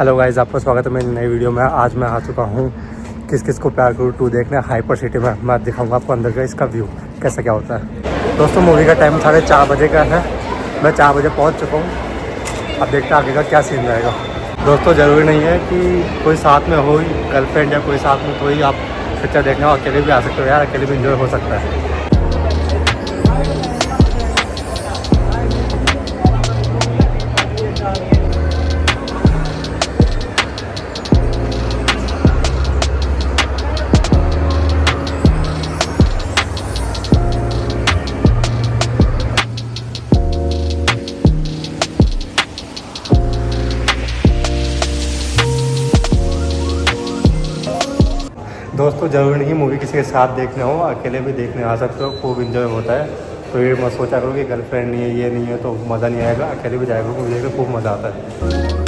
Hello guys, आपका स्वागत है मेरी नई वीडियो में। आज मैं आ चुका हूँ किस किस को प्यार करूँ 2 देखने हाइपर सिटी में। मैं दिखाऊंगा आपको अंदर का इसका व्यू कैसा क्या होता है। दोस्तों मूवी का टाइम 4:30 बजे का है। मैं 4 बजे पहुँच चुका हूँ। अब देखते हैं आगे का क्या सीन रहेगा। दोस्तों ज़रूरी नहीं है कि कोई साथ में हो, गर्लफ्रेंड या कोई साथ में, तो ही आप पिक्चर देखने हो। अकेले भी आ सकते हो यार, अकेले भी इंजॉय हो सकता है। दोस्तों ज़रूरी नहीं मूवी किसी के साथ देखने हो, अकेले भी देखने आ सकते हो, खूब इन्जॉय होता है। तो ये मत सोचा करो कि गर्लफ्रेंड नहीं है, ये नहीं है तो मज़ा नहीं आएगा। अकेले भी जाएगा, मूवी देखकर खूब मज़ा आता है।